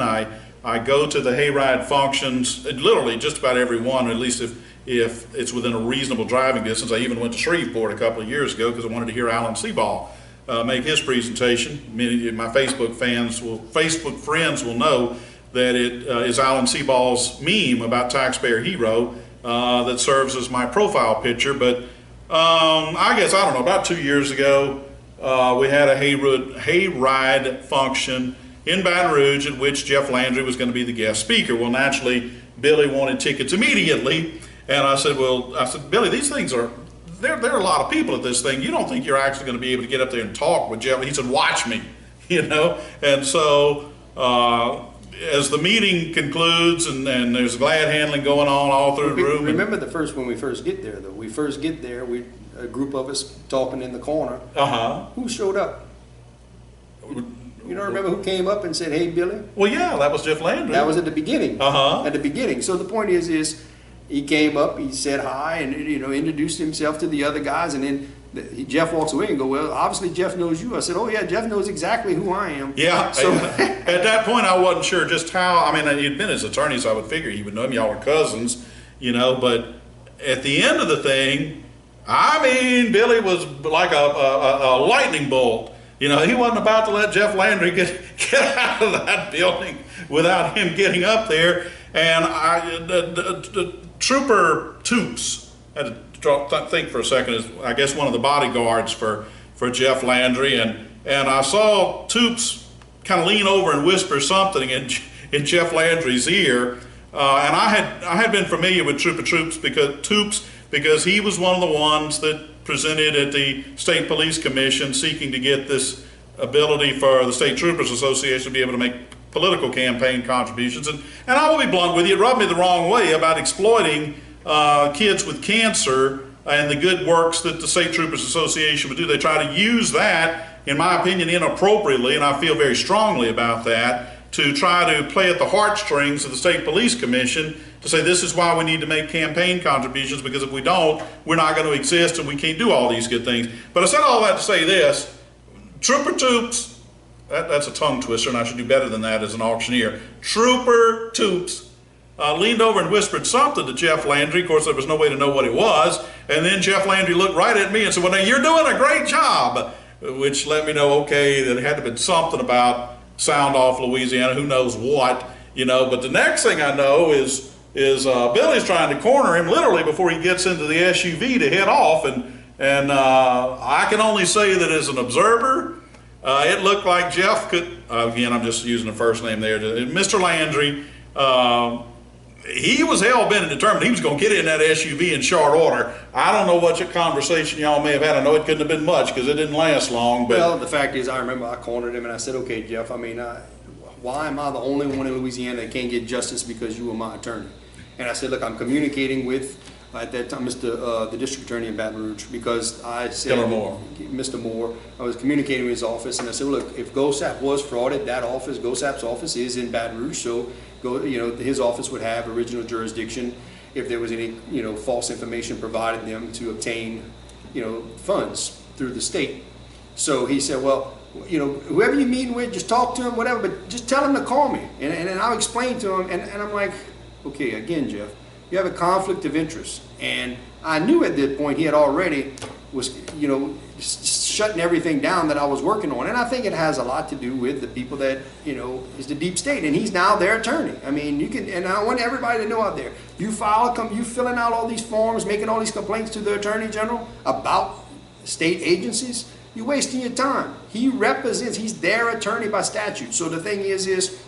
I go to the hayride functions, literally just about every one, at least if it's within a reasonable driving distance. I even went to Shreveport a couple of years ago because I wanted to hear Alan Seaball make his presentation. Many of my Facebook friends will know that it is Alan Seaball's meme about Taxpayer Hero that serves as my profile picture. But I guess, I don't know, about 2 years ago, we had a hayride function in Baton Rouge at which Jeff Landry was going to be the guest speaker. Well, naturally, Billy wanted tickets immediately, and I said, Billy, these things are, there are a lot of people at this thing. You don't think you're actually going to be able to get up there and talk with Jeff? He said, watch me, you know? And so as the meeting concludes and there's glad handling going on all through the room. Remember when we first get there, though. We first get there, a group of us talking in the corner. Who showed up? You don't remember who came up and said, hey, Billy? Well, yeah, that was Jeff Landry. That was at the beginning. At the beginning. So the point is he came up, he said hi, and introduced himself to the other guys, and then Jeff walks away and go, well, obviously Jeff knows you. I said, oh yeah, Jeff knows exactly who I am. Yeah. So at that point, I wasn't sure just how. I mean, he'd been his attorney, so I would figure he would know him. Y'all were cousins, you know. But at the end of the thing, I mean, Billy was like a lightning bolt. You know, he wasn't about to let Jeff Landry get out of that building without him getting up there. And the Trooper Toops, I had to think for a second, is I guess one of the bodyguards for Jeff Landry. And I saw Toops kind of lean over and whisper something in Jeff Landry's ear. And I had been familiar with Trooper Toops because he was one of the ones that presented at the State Police Commission seeking to get this ability for the State Troopers Association to be able to make political campaign contributions. And I will be blunt with you, it rubbed me the wrong way about exploiting kids with cancer and the good works that the State Troopers Association would do. They try to use that, in my opinion, inappropriately, and I feel very strongly about that, to try to play at the heartstrings of the State Police Commission to say this is why we need to make campaign contributions, because if we don't, we're not going to exist and we can't do all these good things. But I said all that to say this, Trooper Toops, that's a tongue twister and I should do better than that as an auctioneer. Trooper Toops leaned over and whispered something to Jeff Landry. Of course, there was no way to know what it was. And then Jeff Landry looked right at me and said, well, now you're doing a great job, which let me know, okay, that it had to have been something about Sound Off Louisiana, who knows what, you know. But the next thing I know is Billy's trying to corner him literally before he gets into the SUV to head off, and I can only say that as an observer, it looked like Jeff could, again, I'm just using the first name there, Mr. Landry, he was hell-bent and determined he was going to get in that SUV in short order. I don't know what conversation y'all may have had. I know it couldn't have been much because it didn't last long. But well, the fact is, I remember I cornered him and I said, okay, Jeff, I mean, why am I the only one in Louisiana that can't get justice because you were my attorney? And I said, look, I'm communicating with, at that time, the district attorney in Baton Rouge, because I said, Mr. Moore, I was communicating with his office, and I said, well, look, if GOSAP was frauded, that office, GOSAP's office is in Baton Rouge, so his office would have original jurisdiction if there was any, false information provided them to obtain, funds through the state. So he said, well, you know, whoever you're meeting with, just talk to him, whatever, but just tell him to call me. And I'll explain to him. And I'm like, okay, again, Jeff, you have a conflict of interest. And I knew at that point he had already was, you know, shutting everything down that I was working on. And I think it has a lot to do with the people that, you know, is the deep state. And he's now their attorney. I mean, you can, and I want everybody to know out there, you filling out all these forms, making all these complaints to the Attorney General about state agencies, you're wasting your time. He represents, he's their attorney by statute. So the thing is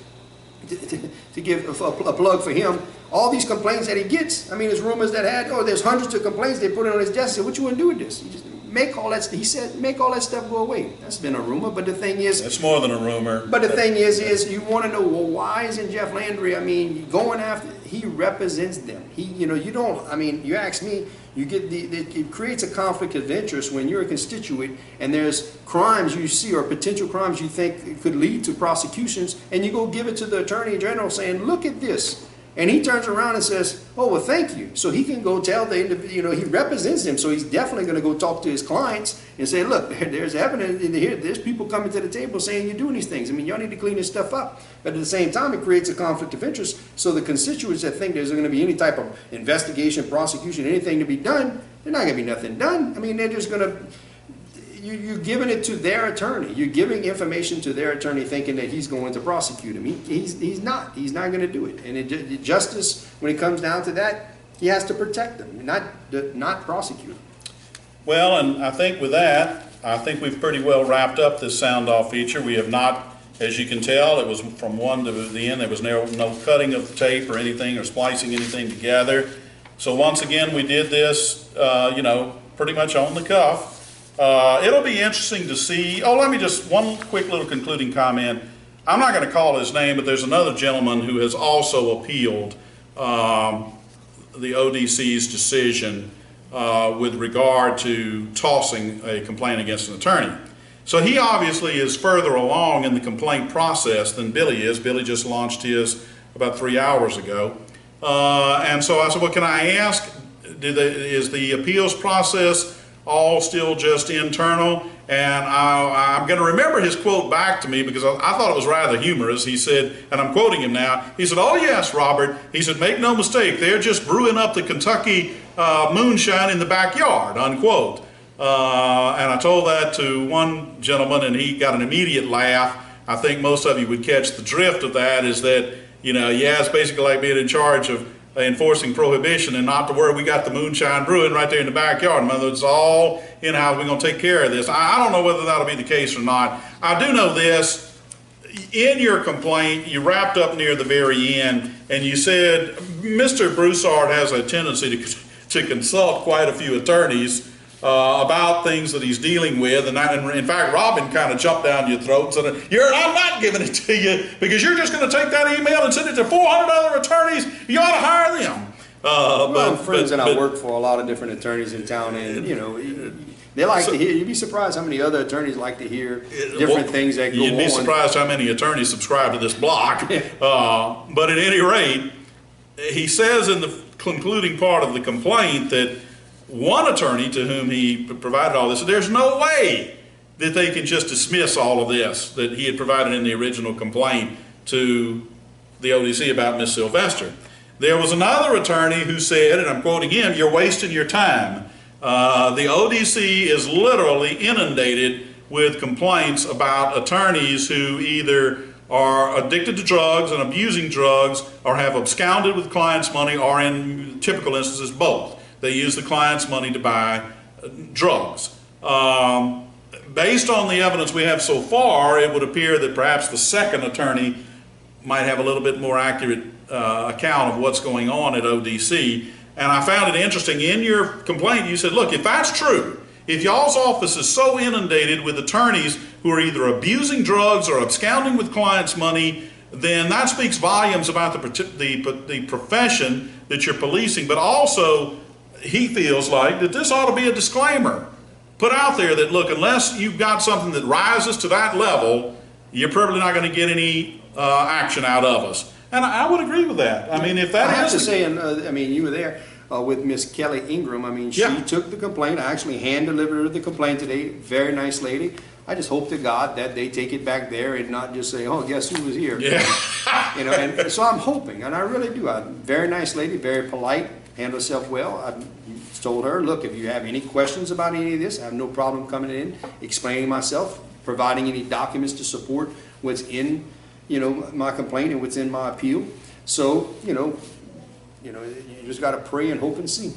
to give a plug for him, all these complaints that he gets, I mean, there's rumors that there's hundreds of complaints they put it on his desk. Said, what you want to do with this? He just make all that. He said, make all that stuff go away. That's been a rumor, but the thing is, it's more than a rumor. But the thing is you want to know, well, why isn't Jeff Landry? I mean, going after? He represents them. He, you know, you don't. I mean, you ask me. You get it creates a conflict of interest when you're a constituent and there's crimes you see or potential crimes you think could lead to prosecutions, and you go give it to the Attorney General saying, look at this. And he turns around and says, oh, well, thank you. So he can go tell the individual, you know, he represents him. So he's definitely going to go talk to his clients and say, look, there's evidence in here. There's people coming to the table saying you're doing these things. I mean, y'all need to clean this stuff up. But at the same time, it creates a conflict of interest. So the constituents that think there's going to be any type of investigation, prosecution, anything to be done, there's not going to be nothing done. I mean, they're just going to, you're giving it to their attorney. You're giving information to their attorney thinking that he's going to prosecute him. He's not. He's not going to do it. And justice, when it comes down to that, he has to protect them, not prosecute them. Well, and I think with that, I think we've pretty well wrapped up this sound-off feature. We have not, as you can tell, it was from one to the end. There was no cutting of the tape or anything or splicing anything together. So once again, we did this, you know, pretty much on the cuff. It'll be interesting to see. Oh, let me just, one quick little concluding comment. I'm not going to call his name, but there's another gentleman who has also appealed the ODC's decision with regard to tossing a complaint against an attorney. So he obviously is further along in the complaint process than Billy is. Billy just launched his about 3 hours ago. And so I said, well, can I ask, is the appeals process all still just internal? And I'm going to remember his quote back to me because I thought it was rather humorous. He said, and I'm quoting him now, he said, oh yes, Robert, he said, make no mistake, they're just brewing up the Kentucky moonshine in the backyard, unquote. And I told that to one gentleman and he got an immediate laugh. I think most of you would catch the drift of that, is that, you know, yeah, it's basically like being in charge of enforcing prohibition and not to worry, we got the moonshine brewing right there in the backyard. In other words, it's all in-house, we're going to take care of this. I don't know whether that'll be the case or not. I do know this, in your complaint, you wrapped up near the very end and you said Mr. Broussard has a tendency to consult quite a few attorneys about things that he's dealing with, and in fact, Robin kind of jumped down your throat and said, I'm not giving it to you because you're just going to take that email and send it to 400 other attorneys. You ought to hire them. Well, friends and I work for a lot of different attorneys in town, and you know, they like to hear. You'd be surprised how many other attorneys like to hear different things that go on. You'd be surprised how many attorneys subscribe to this block. But at any rate, he says in the concluding part of the complaint that one attorney to whom he provided all this, there's no way that they can just dismiss all of this that he had provided in the original complaint to the ODC about Miss Sylvester. There was another attorney who said, and I'm quoting him, you're wasting your time. The ODC is literally inundated with complaints about attorneys who either are addicted to drugs and abusing drugs or have absconded with clients' money, or in typical instances, both. They use the client's money to buy drugs. Based on the evidence we have so far, it would appear that perhaps the second attorney might have a little bit more accurate account of what's going on at ODC. And I found it interesting, in your complaint you said, look, if that's true, if y'all's office is so inundated with attorneys who are either abusing drugs or absconding with clients' money, then that speaks volumes about the profession that you're policing. But also, he feels like that this ought to be a disclaimer put out there that, look, unless you've got something that rises to that level, you're probably not going to get any action out of us. And I would agree with that. I mean, if that I have to say, and I mean, you were there with Miss Kelly Ingram. I mean, she took the complaint. I actually hand delivered her the complaint today. Very nice lady. I just hope to God that they take it back there and not just say, oh, guess who was here? Yeah. You know, and so I'm hoping, and I really do. Very nice lady, very polite, handled herself well. I told her, look, if you have any questions about any of this, I have no problem coming in, explaining myself, providing any documents to support what's in, you know, my complaint and what's in my appeal. So, you know, you just got to pray and hope and see.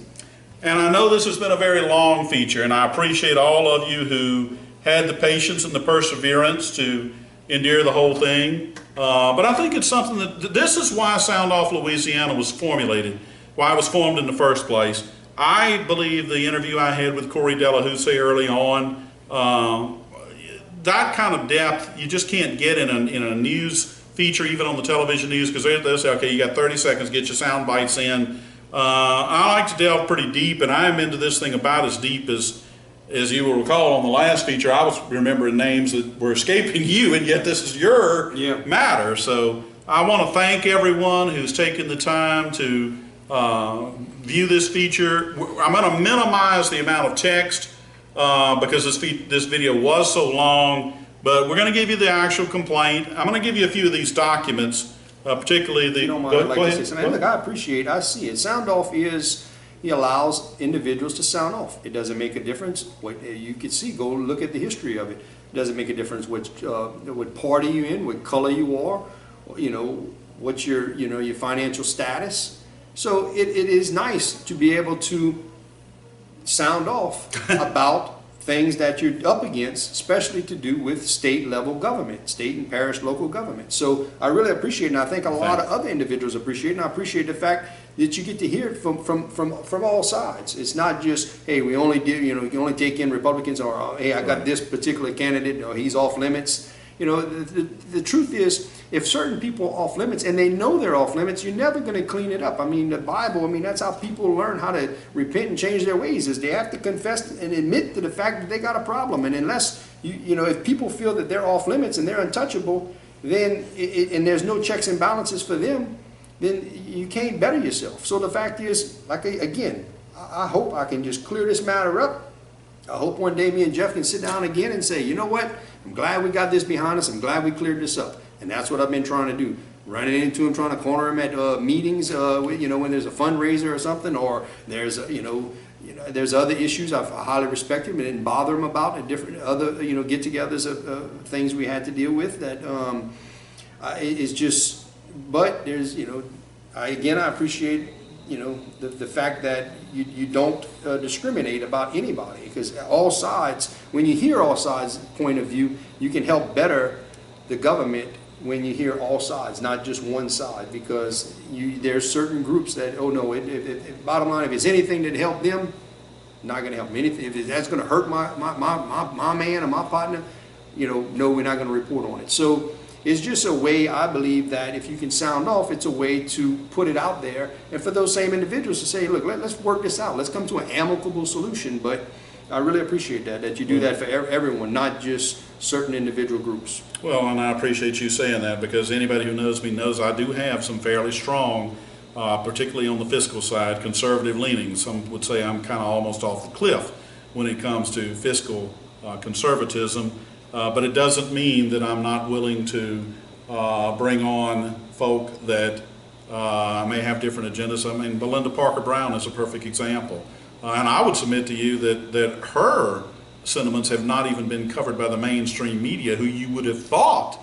And I know this has been a very long feature, and I appreciate all of you who had the patience and the perseverance to endure the whole thing. But I think it's something that, this is why Sound Off Louisiana was formulated, why it was formed in the first place. I believe the interview I had with Corey Delahousse early on, that kind of depth you just can't get in a news feature, even on the television news, because they'll say, okay, you got 30 seconds, get your sound bites in. I like to delve pretty deep, and I am into this thing about as deep as you will recall on the last feature. I was remembering names that were escaping you, and yet this is your matter. So I want to thank everyone who's taken the time to view this feature. I'm going to minimize the amount of text because this video was so long, but we're going to give you the actual complaint. I'm going to give you a few of these documents, particularly the... You don't mind, I'd like to say something. Look, I see it. Sound off is, he allows individuals to sound off. It doesn't make a difference. What you can see, go look at the history of it. It doesn't make a difference what party you're in, what color you are, you know, what's your, you know, your financial status. So it is nice to be able to sound off about things that you're up against, especially to do with state level government, state and parish local government. So I really appreciate it, and I think a lot of other individuals appreciate it, and I appreciate the fact that you get to hear it from all sides. It's not just, hey, we only do, you know, you can only take in Republicans, or hey, I got this particular candidate, or he's off limits. You know, the truth is, if certain people are off limits and they know they're off limits, you're never going to clean it up. I mean, the Bible, I mean, that's how people learn how to repent and change their ways, is they have to confess and admit to the fact that they got a problem. And unless, you know, if people feel that they're off limits and they're untouchable, then, and there's no checks and balances for them, then you can't better yourself. So the fact is, like, again, I hope I can just clear this matter up. I hope one day me and Jeff can sit down again and say, you know what, I'm glad we got this behind us. I'm glad we cleared this up. And that's what I've been trying to do. Running into him, trying to corner him at meetings, you know, when there's a fundraiser or something, or there's, you know, there's other issues I highly respect him and didn't bother him about, and different other, you know, get-togethers of things we had to deal with that is just, but there's, you know, I appreciate, you know, the fact that you don't discriminate about anybody, because all sides, when you hear all sides' point of view, you can help better the government when you hear all sides, not just one side, because there's certain groups that, oh no, bottom line, if it's anything that help them, not going to help them. Anything, if that's going to hurt my man or my partner, you know, no, we're not going to report on it. So it's just a way, I believe, that if you can sound off, it's a way to put it out there, and for those same individuals to say, look, let's work this out. Let's come to an amicable solution. But I really appreciate that you do that for everyone, not just certain individual groups. Well, and I appreciate you saying that, because anybody who knows me knows I do have some fairly strong, particularly on the fiscal side, conservative leanings. Some would say I'm kind of almost off the cliff when it comes to fiscal conservatism, but it doesn't mean that I'm not willing to bring on folk that may have different agendas. I mean, Belinda Parker Brown is a perfect example. And I would submit to you that her sentiments have not even been covered by the mainstream media, who you would have thought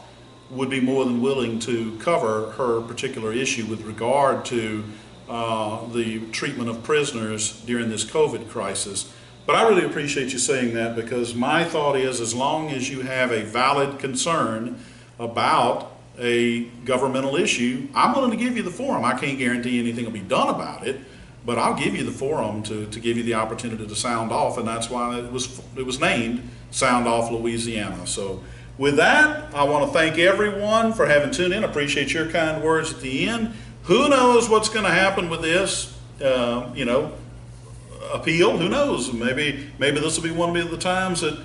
would be more than willing to cover her particular issue with regard to the treatment of prisoners during this COVID crisis. But I really appreciate you saying that, because my thought is, as long as you have a valid concern about a governmental issue, I'm willing to give you the forum. I can't guarantee anything will be done about it, but I'll give you the forum to give you the opportunity to sound off, and that's why it was named Sound Off Louisiana. So with that, I want to thank everyone for having tuned in. I appreciate your kind words at the end. Who knows what's going to happen with this, you know, appeal? Who knows? Maybe this will be one of the times that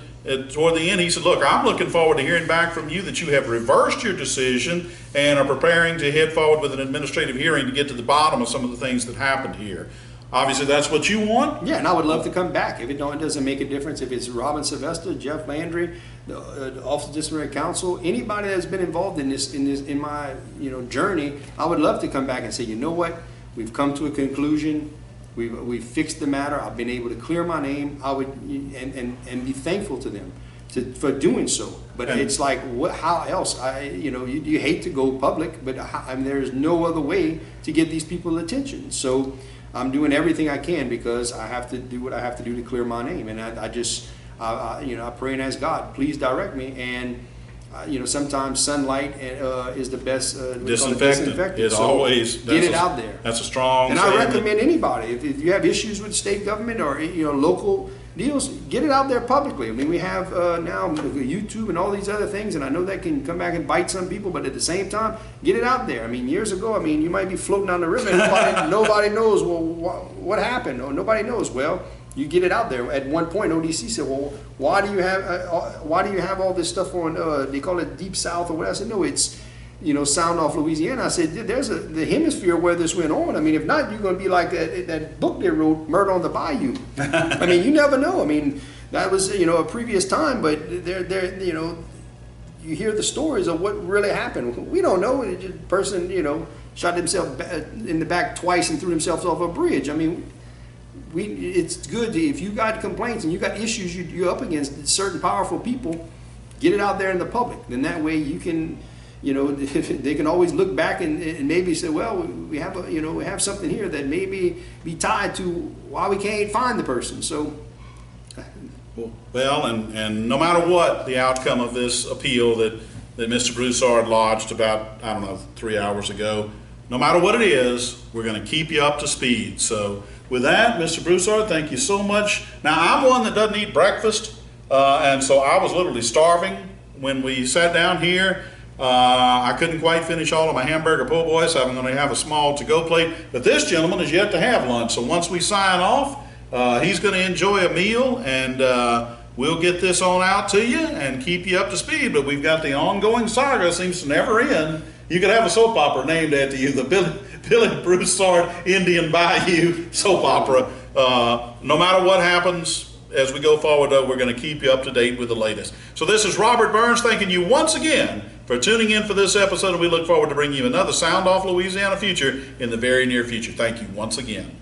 toward the end he said, look, I'm looking forward to hearing back from you that you have reversed your decision and are preparing to head forward with an administrative hearing to get to the bottom of some of the things that happened here. Obviously, that's what you want. Yeah, and I would love to come back. If it doesn't make a difference if it's Robin Sylvester, Jeff Landry, the Office of Disciplinary Counsel, anybody that's been involved in in my journey, I would love to come back and say, you know what, we've come to a conclusion. We've fixed the matter. I've been able to clear my name. I would and be thankful to them for doing so. But it's like, how else? You hate to go public, but there's no other way to get these people attention. So I'm doing everything I can because I have to do what I have to do to clear my name. And I pray and ask God, please direct me. And sometimes sunlight is the best disinfectant. It's so always get it out there. That's a strong. And I recommend anybody, if you have issues with state government or local deals, get it out there publicly. I mean, we have now YouTube and all these other things, and I know that can come back and bite some people, but at the same time, get it out there. I mean, years ago, you might be floating down the river and nobody knows, well, what happened? Or nobody knows. Well, you get it out there. At one point, ODC said, well, why do you have all this stuff on, they call it Deep South or what? I said, no, it's, sound off Louisiana. I said, there's the hemisphere where this went on. I mean, if not, you're going to be like that book they wrote, Murder on the Bayou. I mean, you never know. I mean, that was, a previous time, but you hear the stories of what really happened. We don't know. The person, shot himself in the back twice and threw himself off a bridge. I mean, it's good if you got complaints and you got issues you're up against certain powerful people, get it out there in the public. Then that way you can, they can always look back and maybe say, well, we have something here that maybe be tied to why we can't find the person. So. Well, and no matter what the outcome of this appeal that Mr. Broussard lodged about, 3 hours ago, no matter what it is, we're going to keep you up to speed. So with that, Mr. Broussard, thank you so much. Now, I'm one that doesn't eat breakfast, and so I was literally starving when we sat down here. I couldn't quite finish all of my hamburger po' boy, so I'm going to have a small to-go plate. But this gentleman is yet to have lunch, so once we sign off, he's going to enjoy a meal, and we'll get this on out to you and keep you up to speed. But we've got the ongoing saga, seems to never end. You could have a soap opera named after you, the Billy Broussard Indian Bayou soap opera. No matter what happens as we go forward, though, we're going to keep you up to date with the latest. So this is Robert Burns thanking you once again for tuning in for this episode, and we look forward to bringing you another Sound Off Louisiana Future in the very near future. Thank you once again.